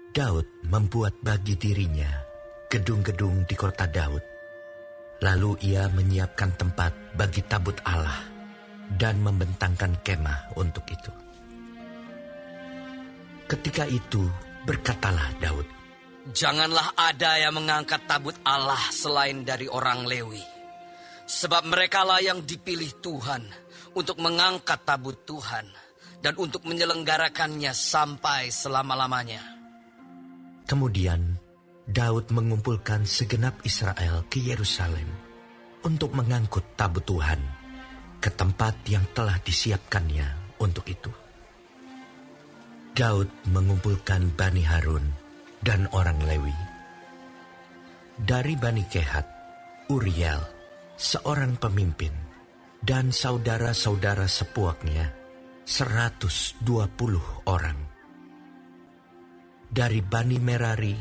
Daud membuat bagi dirinya gedung-gedung di kota Daud. Lalu ia menyiapkan tempat bagi tabut Allah dan membentangkan kemah untuk itu. Ketika itu berkatalah Daud, "Janganlah ada yang mengangkat tabut Allah selain dari orang Lewi. Sebab merekalah yang dipilih Tuhan untuk mengangkat tabut Tuhan dan untuk menyelenggarakannya sampai selama-lamanya." Kemudian Daud mengumpulkan segenap Israel ke Yerusalem untuk mengangkut tabut Tuhan ke tempat yang telah disiapkannya untuk itu. Daud mengumpulkan Bani Harun dan orang Lewi. Dari Bani Kehat, Uriel, seorang pemimpin, dan saudara-saudara sepuaknya, 120 orang. Dari Bani Merari,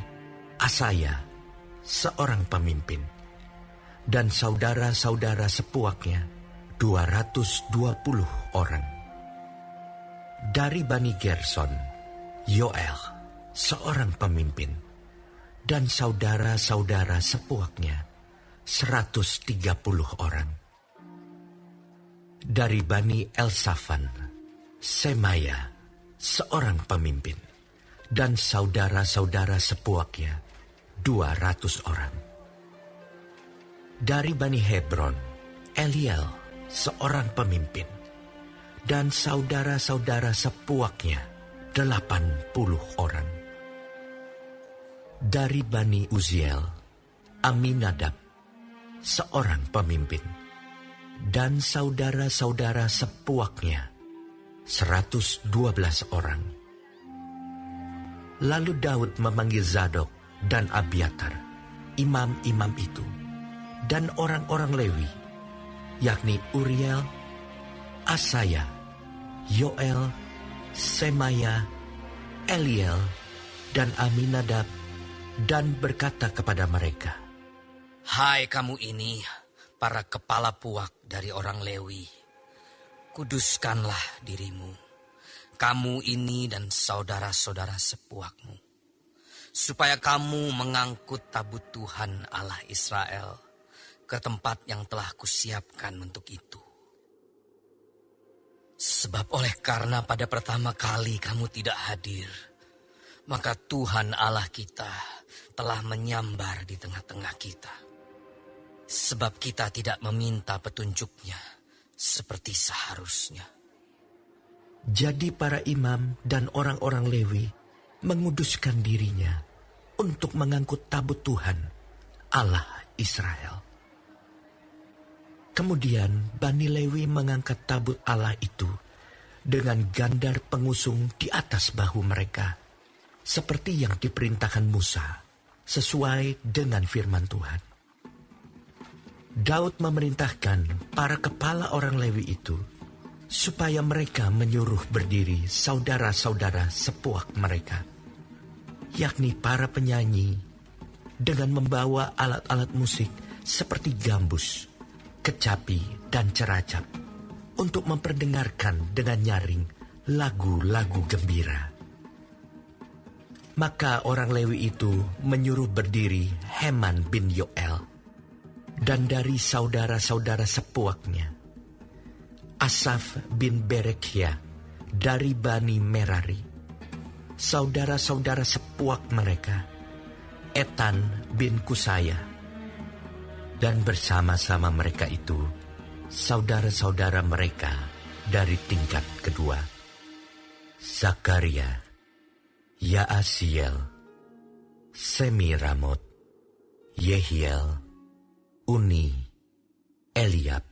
Asaya, seorang pemimpin, dan saudara-saudara sepuaknya, 220 orang. Dari Bani Gerson, Yoel, seorang pemimpin, dan saudara-saudara sepuaknya, 130 orang. Dari Bani Elsafan, Semaya, seorang pemimpin, dan saudara-saudara sepuaknya, 200 orang. Dari Bani Hebron, Eliel, seorang pemimpin, dan saudara-saudara sepuaknya, 80 orang. Dari Bani Uziel, Aminadab, seorang pemimpin, dan saudara-saudara sepuaknya, 112 orang. Lalu Daud memanggil Zadok dan Abiatar, imam-imam itu, dan orang-orang Lewi, yakni Uriel, Asaya, Yoel, Semaya, Eliel, dan Aminadab, dan berkata kepada mereka, "Hai kamu ini, para kepala puak dari orang Lewi, kuduskanlah dirimu, kamu ini dan saudara-saudara sepuakmu, supaya kamu mengangkut tabut Tuhan Allah Israel ke tempat yang telah kusiapkan untuk itu. Sebab oleh karena pada pertama kali kamu tidak hadir, maka Tuhan Allah kita telah menyambar di tengah-tengah kita. Sebab kita tidak meminta petunjuknya seperti seharusnya." Jadi para imam dan orang-orang Lewi menguduskan dirinya untuk mengangkut tabut Tuhan, Allah Israel. Kemudian Bani Lewi mengangkat tabut Allah itu dengan gandar pengusung di atas bahu mereka, seperti yang diperintahkan Musa, sesuai dengan firman Tuhan. Daud memerintahkan para kepala orang Lewi itu supaya mereka menyuruh berdiri saudara-saudara sepuak mereka, yakni para penyanyi, dengan membawa alat-alat musik seperti gambus, kecapi, dan ceracap, untuk memperdengarkan dengan nyaring lagu-lagu gembira. Maka orang Lewi itu menyuruh berdiri Heman bin Yoel, dan dari saudara-saudara sepuaknya, Asaf bin Berekhia dari Bani Merari, saudara-saudara sepuak mereka, Etan bin Kusaya, dan bersama-sama mereka itu, saudara-saudara mereka dari tingkat kedua, Zakaria, Yaasiel, Semiramot, Yehiel, Uni, Eliab,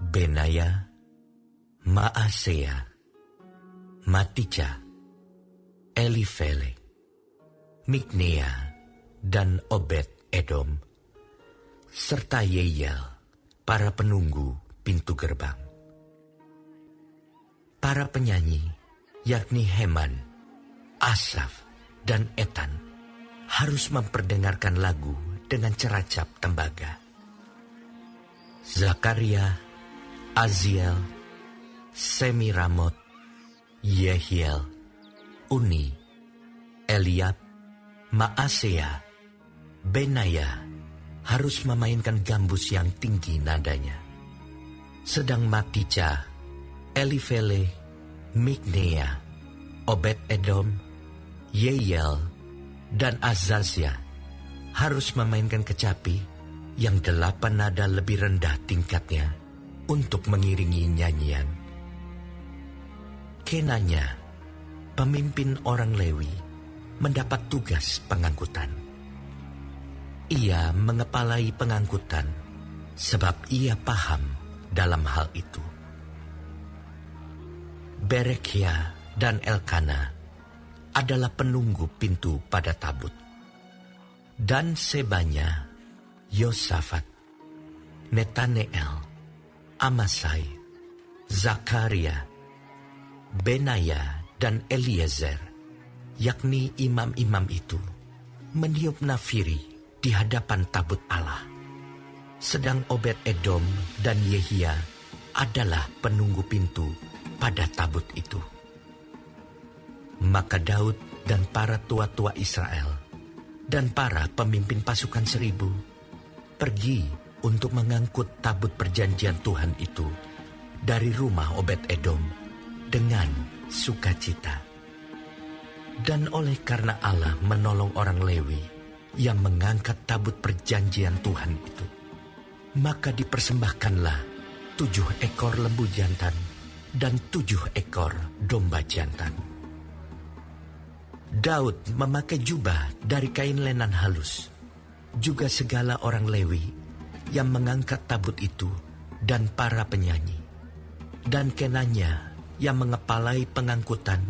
Benaya, Maasea, Matija, Elifele, Miknea, dan Obed Edom, serta Yeiel, para penunggu pintu gerbang. Para penyanyi, yakni Heman, Asaf, dan Etan, harus memperdengarkan lagu dengan ceracap tembaga. Zakaria, Aziel, Semiramot, Yehiel, Uni, Eliab, Maasea, Benaya harus memainkan gambus yang tinggi nadanya. Sedang Matija, Elifele, Miknea, Obed-Edom, Yeyel, dan Azazia harus memainkan kecapi yang 8 nada lebih rendah tingkatnya untuk mengiringi nyanyian. Kenanya, pemimpin orang Lewi, mendapat tugas pengangkutan. Ia mengepalai pengangkutan sebab ia paham dalam hal itu. Berekhia dan Elkana adalah penunggu pintu pada tabut. Dan Sebanya, Yosafat, Netaneel, Amasai, Zakaria, Benaya, dan Eliezer, yakni imam-imam itu, meniup nafiri di hadapan tabut Allah. Sedang Obed-Edom dan Yehia adalah penunggu pintu pada tabut itu. Maka Daud dan para tua-tua Israel dan para pemimpin pasukan 1000 pergi untuk mengangkut tabut perjanjian Tuhan itu dari rumah Obed-Edom dengan sukacita. Dan oleh karena Allah menolong orang Lewi yang mengangkat tabut perjanjian Tuhan itu, maka dipersembahkanlah 7 ekor lembu jantan dan 7 ekor domba jantan. Daud memakai jubah dari kain lenan halus, juga segala orang Lewi yang mengangkat tabut itu dan para penyanyi, dan Kenanya yang mengepalai pengangkutan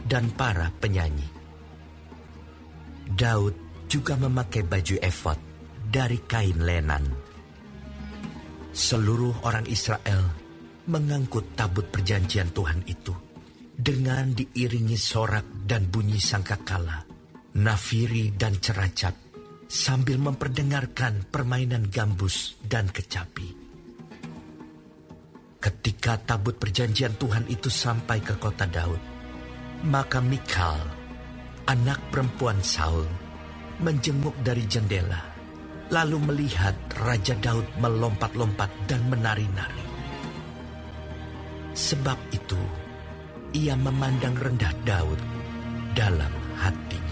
dan para penyanyi. Daud juga memakai baju efod dari kain lenan. Seluruh orang Israel mengangkut tabut perjanjian Tuhan itu dengan diiringi sorak dan bunyi sangkakala, nafiri dan ceracap, sambil memperdengarkan permainan gambus dan kecapi. Ketika tabut perjanjian Tuhan itu sampai ke kota Daud, maka Mikal, anak perempuan Saul, menjenguk dari jendela, lalu melihat Raja Daud melompat-lompat dan menari-nari. Sebab itu, ia memandang rendah Daud dalam hatinya.